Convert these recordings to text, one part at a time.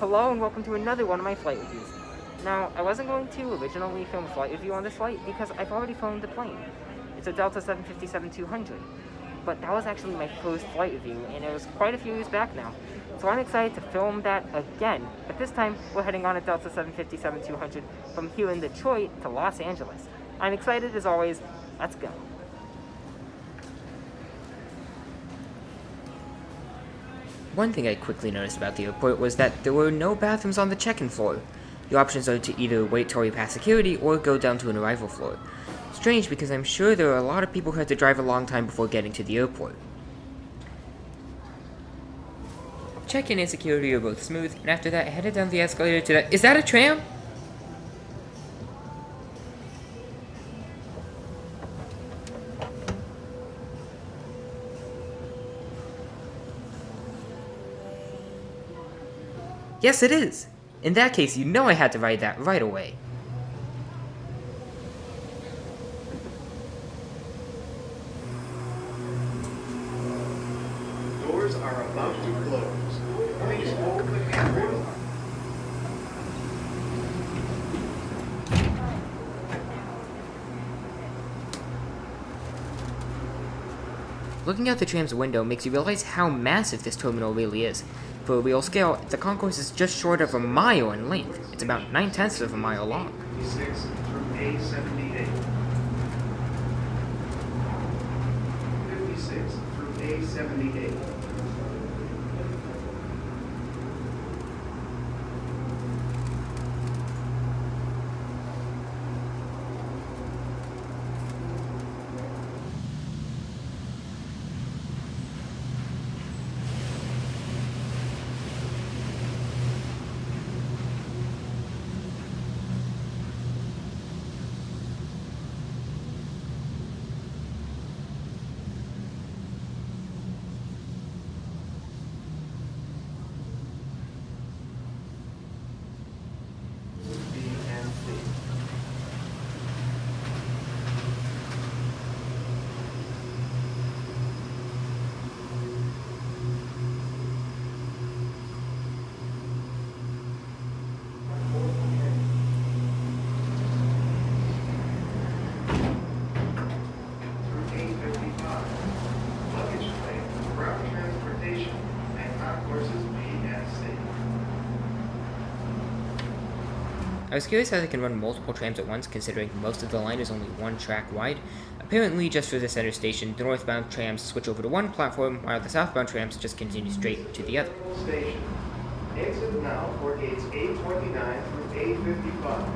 Hello and welcome to another one of my flight reviews. Now, I wasn't going to originally film a flight review on this flight because I've already flown the plane. It's a Delta 757-200, but that was actually my first flight review, and it was quite a few years back now. So I'm excited to film that again, but this time we're heading on a Delta 757-200 from here in Detroit to Los Angeles. I'm excited as always. Let's go. One thing I quickly noticed about the airport was that there were no bathrooms on the check-in floor. Your options are to either wait till you pass security or go down to an arrival floor. Strange, because I'm sure there are a lot of people who had to drive a long time before getting to the airport. Check-in and security are both smooth, and after that I headed down the escalator to that— Is that a tram? Yes, it is! In that case, you know I had to ride that right away. Doors are about to close. Please hold the handrail. Looking out the tram's window makes you realize how massive this terminal really is. For a real scale, the concourse is just short of a mile in length. It's about 9/10 of a mile long. 56 through A78. 56 through A78. I was curious how they can run multiple trams at once, considering most of the line is only one track wide. Apparently, just for the center station, the northbound trams switch over to one platform, while the southbound trams just continue straight to the other. Station. Exit now for gates A29 through A55.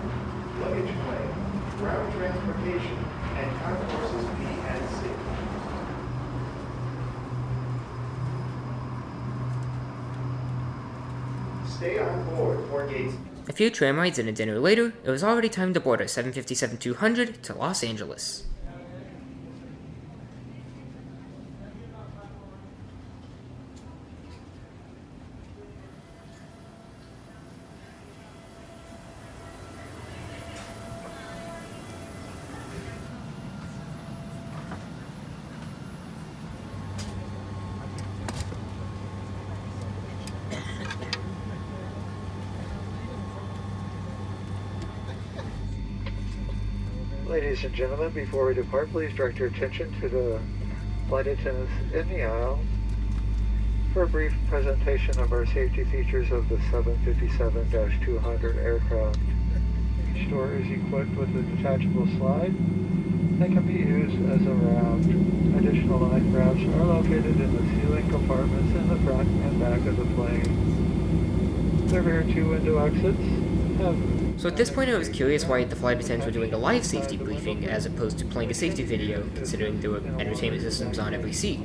Luggage claim, ground transportation, and concourses B and C. Stay on board for gates. A few tram rides and a dinner later, it was already time to board our 757-200 to Los Angeles. Ladies and gentlemen, before we depart, please direct your attention to the flight attendants in the aisle for a brief presentation of our safety features of the 757-200 aircraft. Each door is equipped with a detachable slide that can be used as a raft. Additional life rafts are located in the ceiling compartments in the front and back of the plane. There are two window exits. So at this point I was curious why the flight attendants were doing a live safety briefing as opposed to playing a safety video, considering there were entertainment systems on every seat.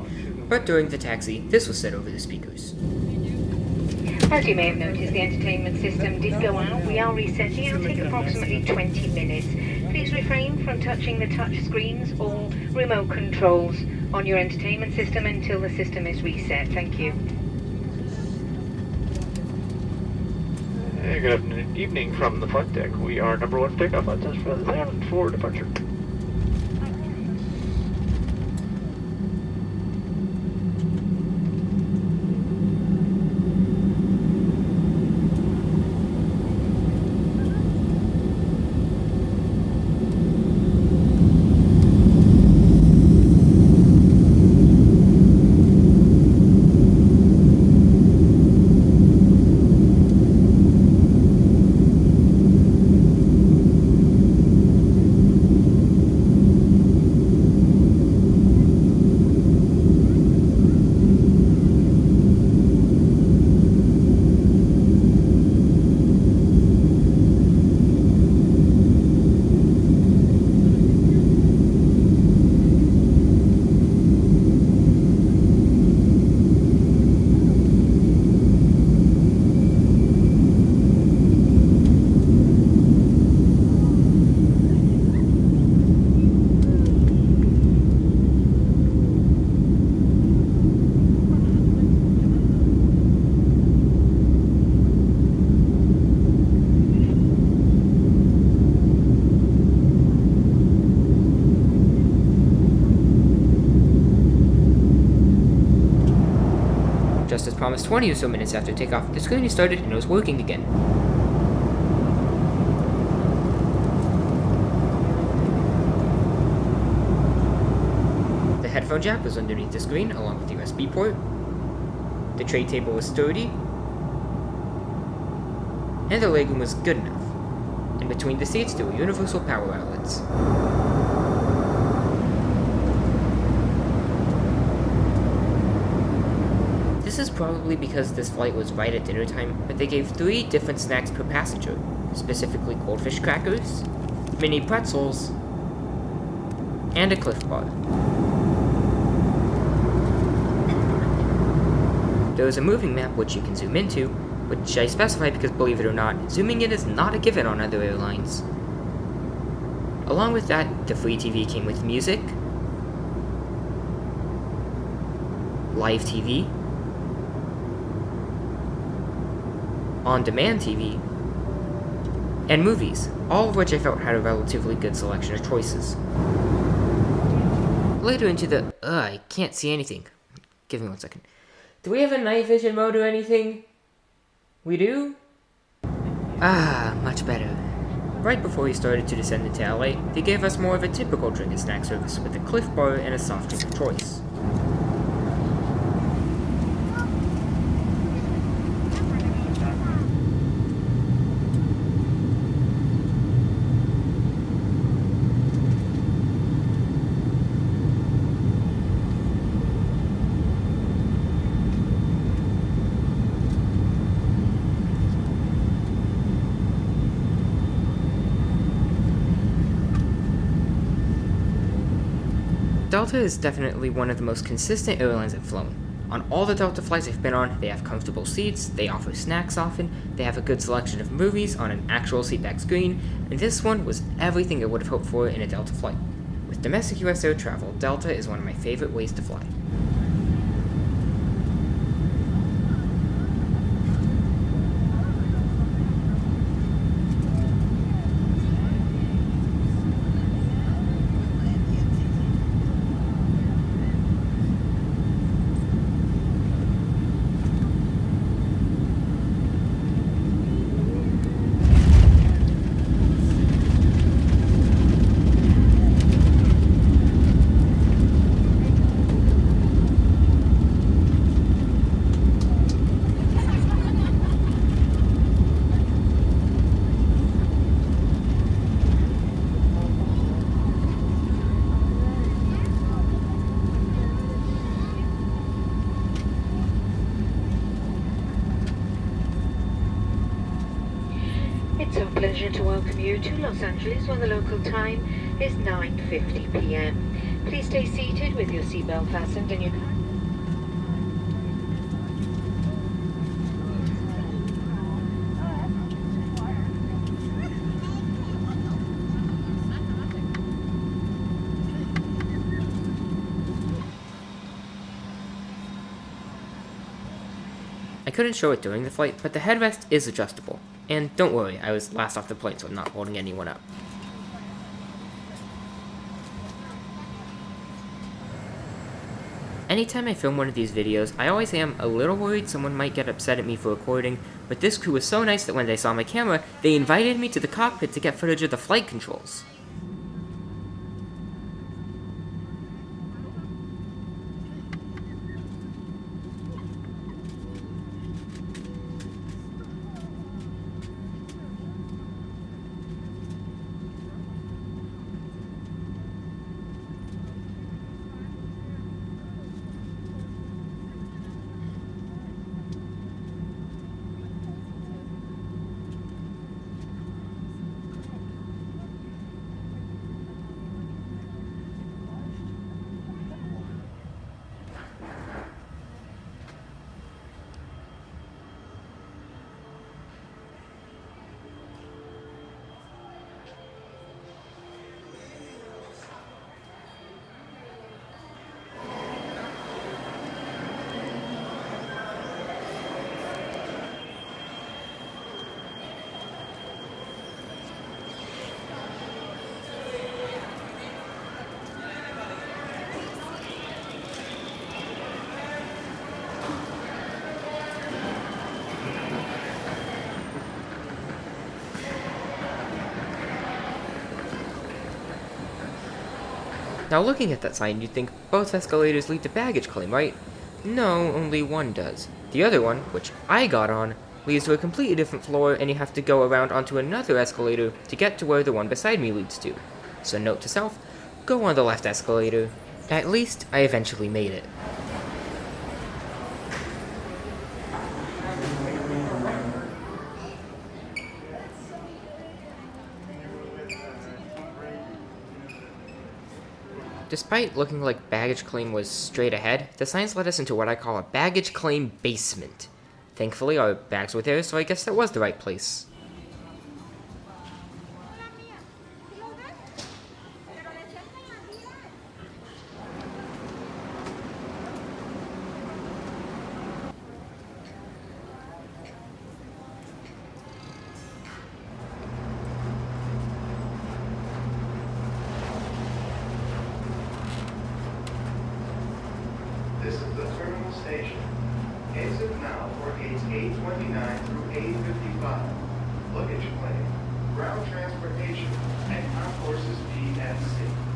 But during the taxi, this was said over the speakers. As you may have noticed, the entertainment system did go out. We are resetting. It'll take approximately 20 minutes. Please refrain from touching the touch screens or remote controls on your entertainment system until the system is reset. Thank you. Good evening from the front deck. We are number one pickup on test for departure. Just as promised, 20 or so minutes after takeoff, the screen restarted and it was working again. The headphone jack was underneath the screen, along with the USB port. The tray table was sturdy, and the legroom was good enough. In between the seats, there were universal power outlets. This is probably because this flight was right at dinner time, but they gave 3 different snacks per passenger, specifically goldfish crackers, mini pretzels, and a Cliff Bar. There is a moving map which you can zoom into, which I specify because, believe it or not, zooming in is not a given on other airlines. Along with that, the free TV came with music, live TV, on-demand TV, and movies, all of which I felt had a relatively good selection of choices. Later into the... I can't see anything. Give me 1 second. Do we have a night vision mode or anything? We do? Much better. Right before we started to descend into LA, they gave us more of a typical drink and snack service with a Cliff Bar and a soft drink of choice. Delta is definitely one of the most consistent airlines I've flown. On all the Delta flights I've been on, they have comfortable seats, they offer snacks often, they have a good selection of movies on an actual seatback screen, and this one was everything I would have hoped for in a Delta flight. With domestic US air travel, Delta is one of my favorite ways to fly. It's our pleasure to welcome you to Los Angeles when the local time is 9:50 p.m. Please stay seated with your seatbelt fastened and your... I couldn't show it during the flight, but the headrest is adjustable. And don't worry, I was last off the plane, so I'm not holding anyone up. Anytime I film one of these videos, I always am a little worried someone might get upset at me for recording, but this crew was so nice that when they saw my camera, they invited me to the cockpit to get footage of the flight controls. Now looking at that sign, you'd think both escalators lead to baggage claim, right? No, only one does. The other one, which I got on, leads to a completely different floor, and you have to go around onto another escalator to get to where the one beside me leads to. So note to self, go on the left escalator. At least, I eventually made it. Despite looking like baggage claim was straight ahead, the signs led us into what I call a baggage claim basement. Thankfully, our bags were there, so I guess that was the right place. This is the terminal station. Exit now for gates A29 through A55. Luggage claim, ground transportation, and concourses B and C.